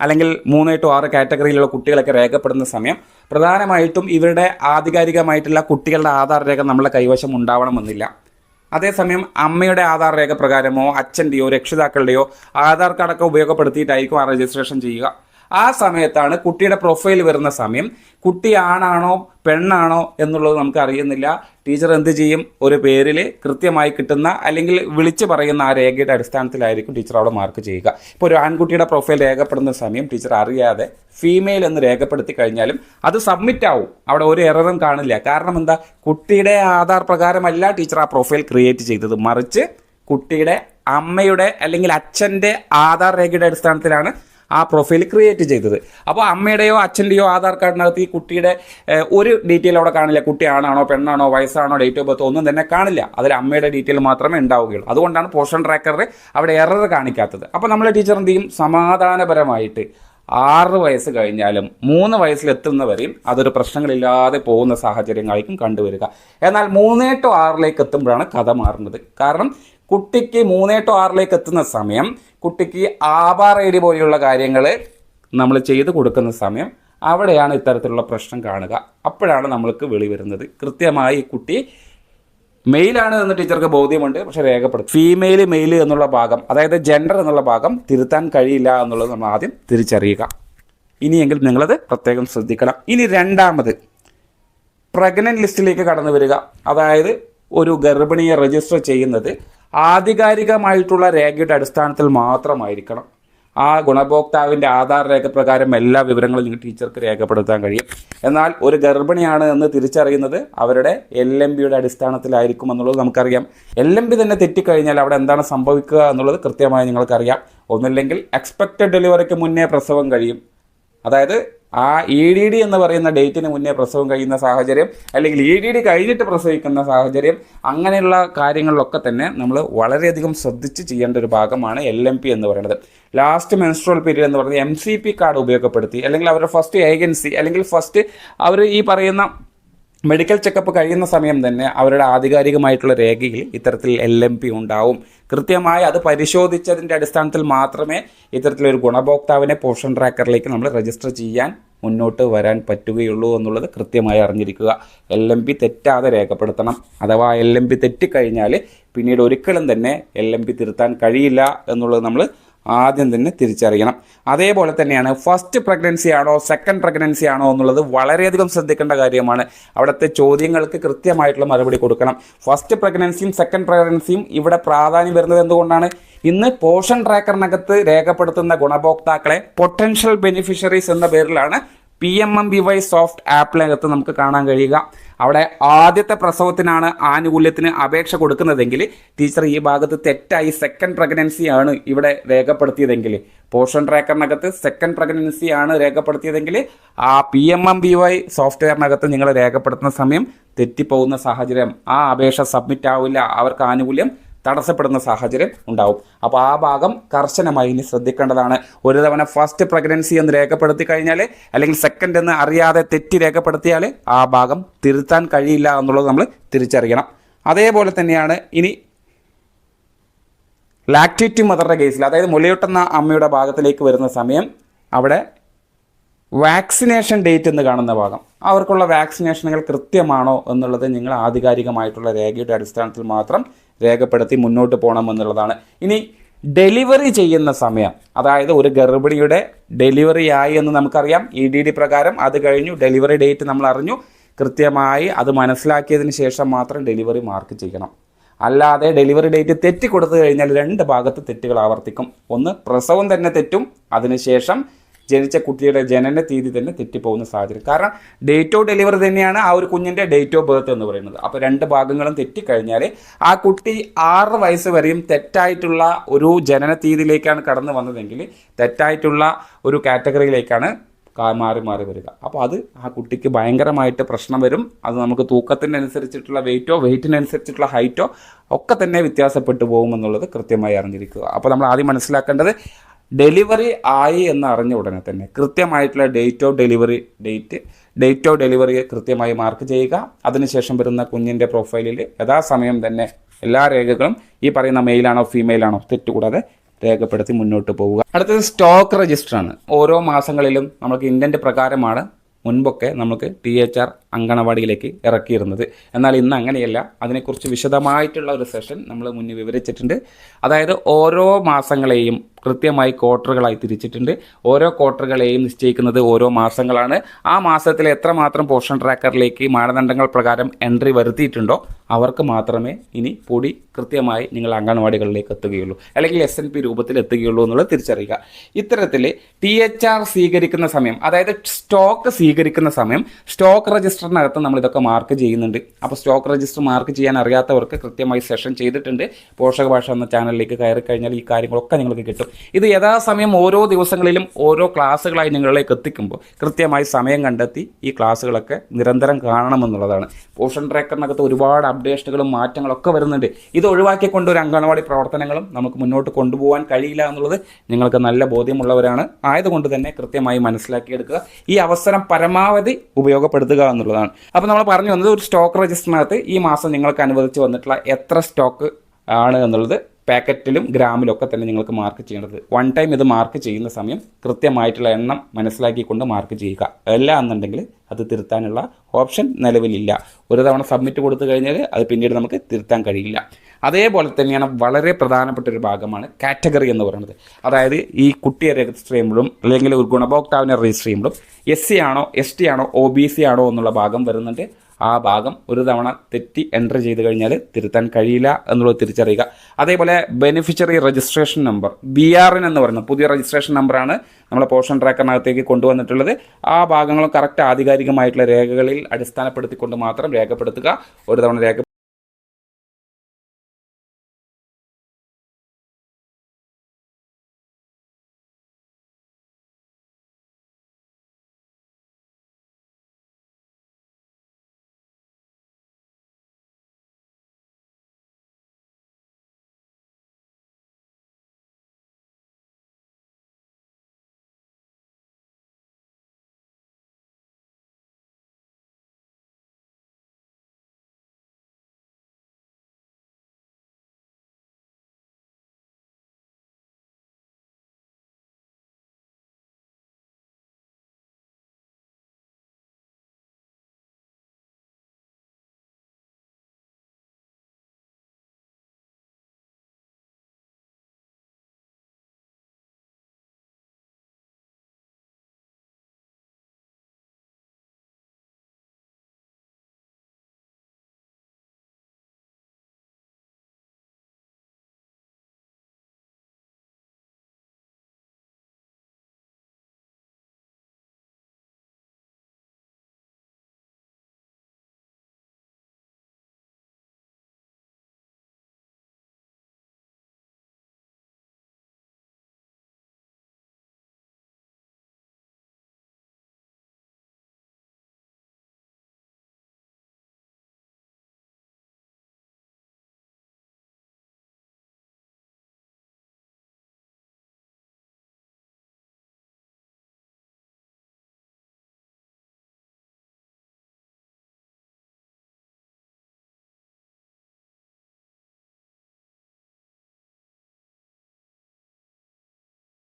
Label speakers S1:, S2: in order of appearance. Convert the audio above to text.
S1: അല്ലെങ്കിൽ 3 to 6 കാറ്റഗറിയിലുള്ള കുട്ടികളൊക്കെ രേഖപ്പെടുന്ന സമയം പ്രധാനമായിട്ടും ഇവരുടെ ആധികാരികമായിട്ടുള്ള കുട്ടികളുടെ ആധാർ രേഖ നമ്മളെ കൈവശം ഉണ്ടാവണമെന്നില്ല. അതേസമയം അമ്മയുടെ ആധാർ രേഖ പ്രകാരമോ അച്ഛൻ്റെയോ രക്ഷിതാക്കളുടെയോ ആധാർ കാർഡൊക്കെ ഉപയോഗപ്പെടുത്തിയിട്ടായിരിക്കും ആ രജിസ്ട്രേഷൻ ചെയ്യുക. ആ സമയത്താണ് കുട്ടിയുടെ പ്രൊഫൈൽ വരുന്ന സമയം കുട്ടി ആണാണോ പെണ്ണാണോ എന്നുള്ളത് നമുക്ക് അറിയുന്നില്ല. ടീച്ചർ എന്ത് ചെയ്യും? ഒരു പേരിൽ കൃത്യമായി കിട്ടുന്ന അല്ലെങ്കിൽ വിളിച്ചു പറയുന്ന ആ രേഖയുടെ അടിസ്ഥാനത്തിലായിരിക്കും ടീച്ചർ അവിടെ മാർക്ക് ചെയ്യുക. ഇപ്പോൾ ഒരു ആൺകുട്ടിയുടെ പ്രൊഫൈൽ രേഖപ്പെടുന്ന സമയം ടീച്ചർ അറിയാതെ ഫീമെയിൽ എന്ന് രേഖപ്പെടുത്തി കഴിഞ്ഞാലും അത് സബ്മിറ്റ് ആവും. അവിടെ ഒരു എററും കാണില്ല. കാരണം എന്താ? കുട്ടിയുടെ ആധാർ പ്രകാരമല്ല ടീച്ചർ ആ പ്രൊഫൈൽ ക്രിയേറ്റ് ചെയ്തത്, മറിച്ച് കുട്ടിയുടെ അമ്മയുടെ അല്ലെങ്കിൽ അച്ഛൻ്റെ ആധാർ രേഖയുടെ അടിസ്ഥാനത്തിലാണ് ആ പ്രൊഫൈൽ ക്രിയേറ്റ് ചെയ്തത്. അപ്പോൾ അമ്മയുടെയോ അച്ഛൻ്റെയോ ആധാർ കാർഡിനകത്ത് ഈ കുട്ടിയുടെ ഒരു ഡീറ്റെയിൽ അവിടെ കാണില്ല. കുട്ടി ആണാണോ പെണ്ണാണോ വയസ്സാണോ ഡേറ്റ് ഓഫ് ബർത്ത് ഒന്നും തന്നെ കാണില്ല. അതിൽ അമ്മയുടെ ഡീറ്റെയിൽ മാത്രമേ ഉണ്ടാവുകയുള്ളൂ. അതുകൊണ്ടാണ് പോഷൻ ട്രാക്കറിൽ അവിടെ എറർ കാണിക്കാത്തത്. അപ്പോൾ നമ്മളെ ടീച്ചർ എന്ത് ചെയ്യും? സമാധാനപരമായിട്ട് 6 വയസ്സ് കഴിഞ്ഞാലും 3 വയസ്സിലെത്തുന്നവരെയും അതൊരു പ്രശ്നങ്ങളില്ലാതെ പോകുന്ന സാഹചര്യങ്ങളായിരിക്കും കണ്ടുവരിക. എന്നാൽ 3 to 6 എത്തുമ്പോഴാണ് കഥ മാറുന്നത്. കാരണം കുട്ടിക്ക് 3 to 6 എത്തുന്ന സമയം കുട്ടിക്ക് ആധാർ ഐ ഡി പോലെയുള്ള കാര്യങ്ങൾ നമ്മൾ ചെയ്ത് കൊടുക്കുന്ന സമയം അവിടെയാണ് ഇത്തരത്തിലുള്ള പ്രശ്നം കാണുക. അപ്പോഴാണ് നമ്മൾക്ക് വെളി വരുന്നത്. കൃത്യമായി കുട്ടി മെയിലാണ് എന്ന് ടീച്ചർക്ക് ബോധ്യമുണ്ട്, പക്ഷെ രേഖപ്പെടുത്തും. ഫീമെയിൽ മെയിൽ എന്നുള്ള ഭാഗം, അതായത് ജെൻഡർ എന്നുള്ള ഭാഗം തിരുത്താൻ കഴിയില്ല എന്നുള്ളത് നമ്മൾ ആദ്യം തിരിച്ചറിയുക. ഇനിയെങ്കിൽ നിങ്ങളത് പ്രത്യേകം ശ്രദ്ധിക്കണം. ഇനി രണ്ടാമത് പ്രഗ്നന്റ് ലിസ്റ്റിലേക്ക് കടന്നു വരിക. അതായത് ഒരു ഗർഭിണിയെ രജിസ്റ്റർ ചെയ്യുന്നത് ആധികാരികമായിട്ടുള്ള രേഖയുടെ അടിസ്ഥാനത്തിൽ മാത്രമായിരിക്കണം. ആ ഗുണഭോക്താവിൻ്റെ ആധാർ രേഖ പ്രകാരം എല്ലാ വിവരങ്ങളും നിങ്ങൾക്ക് ടീച്ചർക്ക് രേഖപ്പെടുത്താൻ കഴിയും. എന്നാൽ ഒരു ഗർഭിണിയാണ് എന്ന് തിരിച്ചറിയുന്നത് അവരുടെ LMBയുടെ അടിസ്ഥാനത്തിലായിരിക്കും എന്നുള്ളത് നമുക്കറിയാം. LMB തന്നെ തെറ്റിക്കഴിഞ്ഞാൽ അവിടെ എന്താണ് സംഭവിക്കുക എന്നുള്ളത് കൃത്യമായി നിങ്ങൾക്കറിയാം. ഒന്നുമില്ലെങ്കിൽ എക്സ്പെക്റ്റഡ് ഡെലിവറിക്ക് മുന്നേ പ്രസവം കഴിയും. അതായത് ആ EDD എന്ന് പറയുന്ന ഡേറ്റിന് മുന്നേ പ്രസവം കഴിയുന്ന സാഹചര്യം, അല്ലെങ്കിൽ EDD കഴിഞ്ഞിട്ട് പ്രസവിക്കുന്ന സാഹചര്യം, അങ്ങനെയുള്ള കാര്യങ്ങളിലൊക്കെ തന്നെ നമ്മൾ വളരെയധികം ശ്രദ്ധിച്ച് ചെയ്യേണ്ട ഒരു ഭാഗമാണ് LMP എന്ന് പറയുന്നത്. ലാസ്റ്റ് മെൻസ്ട്രൽ പീരീഡ് എന്ന് പറയുന്നത് MCP കാർഡ് ഉപയോഗപ്പെടുത്തി, അല്ലെങ്കിൽ അവരുടെ ഫസ്റ്റ് ഏജൻസി, അല്ലെങ്കിൽ ഫസ്റ്റ് അവർ ഈ പറയുന്ന മെഡിക്കൽ ചെക്കപ്പ് കഴിയുന്ന സമയം തന്നെ അവരുടെ ആധികാരികമായിട്ടുള്ള രേഖയിൽ ഇത്തരത്തിൽ LMP ഉണ്ടാവും. കൃത്യമായി അത് പരിശോധിച്ചതിൻ്റെ അടിസ്ഥാനത്തിൽ മാത്രമേ ഇത്തരത്തിലൊരു ഗുണഭോക്താവിനെ പോഷൻ ട്രാക്കറിലേക്ക് നമ്മൾ രജിസ്റ്റർ ചെയ്യാൻ മുന്നോട്ട് വരാൻ പറ്റുകയുള്ളൂ എന്നുള്ളത് കൃത്യമായി അറിഞ്ഞിരിക്കുക. LMP തെറ്റാതെ രേഖപ്പെടുത്തണം. അഥവാ LMP തെറ്റിക്കഴിഞ്ഞാൽ പിന്നീട് ഒരിക്കലും തന്നെ LMP തിരുത്താൻ കഴിയില്ല എന്നുള്ളത് നമ്മൾ ആദ്യം തന്നെ തിരിച്ചറിയണം. അതേപോലെ തന്നെയാണ് ഫസ്റ്റ് പ്രഗ്നൻസി ആണോ സെക്കൻഡ് പ്രഗ്നൻസി ആണോ എന്നുള്ളത് വളരെയധികം ശ്രദ്ധിക്കേണ്ട കാര്യമാണ്. അവിടുത്തെ ചോദ്യങ്ങൾക്ക് കൃത്യമായിട്ടുള്ള മറുപടി കൊടുക്കണം. ഫസ്റ്റ് പ്രഗ്നൻസിയും സെക്കൻഡ് പ്രഗ്നൻസിയും ഇവിടെ പ്രാധാന്യം വരുന്നത് എന്തുകൊണ്ടാണ്? ഇന്ന് പോഷൻ ട്രാക്കറിനകത്ത് രേഖപ്പെടുത്തുന്ന ഗുണഭോക്താക്കളെ പൊട്ടൻഷ്യൽ ബെനിഫിഷ്യറീസ് എന്ന പേരിലാണ് PMMBY സോഫ്റ്റ് ആപ്പിനകത്ത് നമുക്ക് കാണാൻ കഴിയുക. അവിടെ ആദ്യത്തെ പ്രസവത്തിനാണ് ആനുകൂല്യത്തിന് അപേക്ഷ കൊടുക്കുന്നതെങ്കിൽ ടീച്ചർ ഈ ഭാഗത്ത് തെറ്റായി സെക്കൻഡ് പ്രഗ്നൻസിയാണ് ഇവിടെ രേഖപ്പെടുത്തിയതെങ്കിൽ, പോഷൻ ട്രാക്കറിനകത്ത് സെക്കൻഡ് പ്രഗ്നൻസിയാണ് രേഖപ്പെടുത്തിയതെങ്കിൽ ആ PMMBY സോഫ്റ്റ്വെയറിനകത്ത് നിങ്ങൾ രേഖപ്പെടുത്തുന്ന സമയം തെറ്റിപ്പോകുന്ന സാഹചര്യം, ആ അപേക്ഷ സബ്മിറ്റ് ആവില്ല, അവർക്ക് ആനുകൂല്യം തടസ്സപ്പെടുന്ന സാഹചര്യം ഉണ്ടാവും. അപ്പോൾ ആ ഭാഗം കർശനമായി ഇനി ശ്രദ്ധിക്കേണ്ടതാണ്. ഒരു തവണ ഫസ്റ്റ് പ്രഗ്നൻസി എന്ന് രേഖപ്പെടുത്തി കഴിഞ്ഞാൽ, അല്ലെങ്കിൽ സെക്കൻഡ് എന്ന് അറിയാതെ തെറ്റി രേഖപ്പെടുത്തിയാൽ ആ ഭാഗം തിരുത്താൻ കഴിയില്ല എന്നുള്ളത് നമ്മൾ തിരിച്ചറിയണം. അതേപോലെ തന്നെയാണ് ഇനി ലാക്റ്റേറ്റീവ് മദറുടെ കേസിൽ, അതായത് മുലയൂട്ടുന്ന അമ്മയുടെ ഭാഗത്തിലേക്ക് വരുന്ന സമയം അവിടെ വാക്സിനേഷൻ ഡേറ്റ് എന്ന് കാണുന്ന ഭാഗം, അവർക്കുള്ള വാക്സിനേഷനുകൾ കൃത്യമാണോ എന്നുള്ളത് നിങ്ങൾ ആധികാരികമായിട്ടുള്ള രേഖയുടെ അടിസ്ഥാനത്തിൽ മാത്രം രേഖപ്പെടുത്തി മുന്നോട്ട് പോകണം എന്നുള്ളതാണ്. ഇനി ഡെലിവറി ചെയ്യുന്ന സമയം, അതായത് ഒരു ഗർഭിണിയുടെ ഡെലിവറി ആയി എന്ന് നമുക്കറിയാം, EDD പ്രകാരം അത് കഴിഞ്ഞു, ഡെലിവറി ഡേറ്റ് നമ്മൾ അറിഞ്ഞു, കൃത്യമായി അത് മനസ്സിലാക്കിയതിന് ശേഷം മാത്രം ഡെലിവറി മാർക്ക് ചെയ്യണം. അല്ലാതെ ഡെലിവറി ഡേറ്റ് തെറ്റി കൊടുത്തു കഴിഞ്ഞാൽ 2 ഭാഗത്ത് തെറ്റുകൾ ആവർത്തിക്കും. ഒന്ന്, പ്രസവം തന്നെ തെറ്റും, അതിനുശേഷം ജനിച്ച കുട്ടിയുടെ ജനന തീയതി തന്നെ തെറ്റിപ്പോകുന്ന സാഹചര്യം. കാരണം ഡേറ്റ് ഓഫ് ഡെലിവറി തന്നെയാണ് ആ ഒരു കുഞ്ഞിൻ്റെ ഡേറ്റ് ഓഫ് ബർത്ത് എന്ന് പറയുന്നത്. അപ്പോൾ 2 ഭാഗങ്ങളും തെറ്റിക്കഴിഞ്ഞാൽ ആ കുട്ടി 6 വയസ്സ് വരെയും തെറ്റായിട്ടുള്ള ഒരു ജനന തീയതിയിലേക്കാണ് കടന്നു വന്നതെങ്കിൽ തെറ്റായിട്ടുള്ള ഒരു കാറ്റഗറിയിലേക്കാണ് മാറി മാറി വരിക. അപ്പോൾ അത് ആ കുട്ടിക്ക് ഭയങ്കരമായിട്ട് പ്രശ്നം വരും. അത് നമുക്ക് തൂക്കത്തിനനുസരിച്ചിട്ടുള്ള വെയിറ്റിനനുസരിച്ചിട്ടുള്ള ഹൈറ്റോ ഒക്കെ തന്നെ വ്യത്യാസപ്പെട്ടു പോകുമെന്നുള്ളത് കൃത്യമായി അറിഞ്ഞിരിക്കുക. അപ്പോൾ നമ്മൾ ആദ്യം മനസ്സിലാക്കേണ്ടത്, ഡെലിവറി ആയി എന്ന് അറിഞ്ഞ ഉടനെ തന്നെ കൃത്യമായിട്ടുള്ള ഡേറ്റ് ഓഫ് ഡെലിവറി കൃത്യമായി മാർക്ക് ചെയ്യുക. അതിനുശേഷം വരുന്ന കുഞ്ഞിൻ്റെ പ്രൊഫൈലിൽ യഥാസമയം തന്നെ എല്ലാ രേഖകളും ഈ പറയുന്ന മെയിലാണോ ഫീമെയിലാണോ തെറ്റുകൂടാതെ രേഖപ്പെടുത്തി മുന്നോട്ട് പോവുക. അടുത്തത് സ്റ്റോക്ക് രജിസ്റ്ററാണ്. ഓരോ മാസങ്ങളിലും നമുക്ക് ഇൻഡന്റ് പ്രകാരമാണ് മുൻപൊക്കെ നമുക്ക് THR അങ്കണവാടിയിലേക്ക് ഇറക്കിയിരുന്നത്. എന്നാൽ ഇന്ന് അങ്ങനെയല്ല. അതിനെക്കുറിച്ച് വിശദമായിട്ടുള്ള ഒരു സെഷൻ നമ്മൾ മുന്നിൽ വിവരിച്ചിട്ടുണ്ട്. അതായത് ഓരോ മാസങ്ങളെയും കൃത്യമായി ക്വാർട്ടറുകളായി തിരിച്ചിട്ടുണ്ട്. ഓരോ ക്വാർട്ടറുകളെയും നിശ്ചയിക്കുന്നത് ഓരോ മാസങ്ങളാണ്. ആ മാസത്തിൽ എത്രമാത്രം പോഷൻ ട്രാക്കറിലേക്ക് മാനദണ്ഡങ്ങൾ പ്രകാരം എൻട്രി വരുത്തിയിട്ടുണ്ടോ അവർക്ക് മാത്രമേ ഇനി പൊടി കൃത്യമായി നിങ്ങൾ അംഗൻവാടികളിലേക്ക് എത്തുകയുള്ളൂ, അല്ലെങ്കിൽ SNP രൂപത്തിൽ എത്തുകയുള്ളൂ എന്നുള്ളത് തിരിച്ചറിയുക. ഇത്തരത്തിൽ THR സ്വീകരിക്കുന്ന സമയം, അതായത് സ്റ്റോക്ക് സ്വീകരിക്കുന്ന സമയം സ്റ്റോക്ക് രജിസ്റ്ററിനകത്ത് നമ്മൾ ഇതൊക്കെ മാർക്ക് ചെയ്യുന്നുണ്ട്. അപ്പോൾ സ്റ്റോക്ക് രജിസ്റ്റർ മാർക്ക് ചെയ്യാൻ അറിയാത്തവർക്ക് കൃത്യമായി സെഷൻ ചെയ്തിട്ടുണ്ട്. പോഷകഭാഷ എന്ന ചാനലിലേക്ക് കയറി കഴിഞ്ഞാൽ ഈ കാര്യങ്ങളൊക്കെ നിങ്ങൾക്ക് കിട്ടും. ഇത് യഥാസമയം ഓരോ ദിവസങ്ങളിലും ഓരോ ക്ലാസ്സുകളായി നിങ്ങളിലേക്ക് എത്തിക്കുമ്പോൾ കൃത്യമായി സമയം കണ്ടെത്തി ഈ ക്ലാസ്സുകളൊക്കെ നിരന്തരം കാണണമെന്നുള്ളതാണ്. പോഷൻ ട്രാക്കറിനകത്ത് ഒരുപാട് അപ്ഡേഷനുകളും മാറ്റങ്ങളൊക്കെ വരുന്നുണ്ട്. ഇത് ഒഴിവാക്കിക്കൊണ്ട് ഒരു അംഗൻവാടി പ്രവർത്തനങ്ങളും നമുക്ക് മുന്നോട്ട് കൊണ്ടുപോകാൻ കഴിയില്ല എന്നുള്ളത് നിങ്ങൾക്ക് നല്ല ബോധ്യമുള്ളവരാണ്. ആയതുകൊണ്ട് തന്നെ കൃത്യമായി മനസ്സിലാക്കിയെടുക്കുക. ഈ അവസരം പരമാവധി ഉപയോഗപ്പെടുത്തുക എന്നുള്ളതാണ്. അപ്പോൾ നമ്മൾ പറഞ്ഞു വന്നത് ഒരു സ്റ്റോക്ക് രജിസ്റ്ററിനകത്ത് ഈ മാസം നിങ്ങൾക്ക് അനുവദിച്ച് വന്നിട്ടുള്ള എത്ര സ്റ്റോക്ക് ആണ് എന്നുള്ളത് പാക്കറ്റിലും ഗ്രാമിലും ഒക്കെ തന്നെ നിങ്ങൾക്ക് മാർക്ക് ചെയ്യേണ്ടത്. വൺ ടൈം ഇത് മാർക്ക് ചെയ്യുന്ന സമയം കൃത്യമായിട്ടുള്ള എണ്ണം മനസ്സിലാക്കിക്കൊണ്ട് മാർക്ക് ചെയ്യുക. അല്ല എന്നുണ്ടെങ്കിൽ അത് തിരുത്താനുള്ള ഓപ്ഷൻ നിലവിലില്ല. ഒരു തവണ സബ്മിറ്റ് കൊടുത്തു കഴിഞ്ഞാൽ അത് പിന്നീട് നമുക്ക് തിരുത്താൻ കഴിയില്ല. അതേപോലെ തന്നെയാണ് വളരെ പ്രധാനപ്പെട്ട ഒരു ഭാഗമാണ് കാറ്റഗറി എന്ന് പറയുന്നത്. അതായത് ഈ കുട്ടിയെ രജിസ്റ്റർ ചെയ്യുമ്പോഴും അല്ലെങ്കിൽ ഒരു ഗുണഭോക്താവിനെ രജിസ്റ്റർ ചെയ്യുമ്പോഴും SC ആണോ ST ആണോ OBC ആണോ എന്നുള്ള ഭാഗം വരുന്നുണ്ട്. ആ ഭാഗം ഒരു തവണ തെറ്റി എൻ്റർ ചെയ്ത് കഴിഞ്ഞാൽ തിരുത്താൻ കഴിയില്ല എന്നുള്ളത് തിരിച്ചറിയുക. അതേപോലെ ബെനിഫിഷ്യറി രജിസ്ട്രേഷൻ നമ്പർ BRN എന്ന് പറയുന്ന പുതിയ രജിസ്ട്രേഷൻ നമ്പറാണ് നമ്മളെ പോഷൻ ട്രാക്കറിനകത്തേക്ക് കൊണ്ടുവന്നിട്ടുള്ളത്. ആ ഭാഗങ്ങളും കറക്റ്റ് ആധികാരികമായിട്ടുള്ള രേഖകളിൽ അടിസ്ഥാനപ്പെടുത്തിക്കൊണ്ട് മാത്രം രേഖപ്പെടുത്തുക. ഒരു തവണ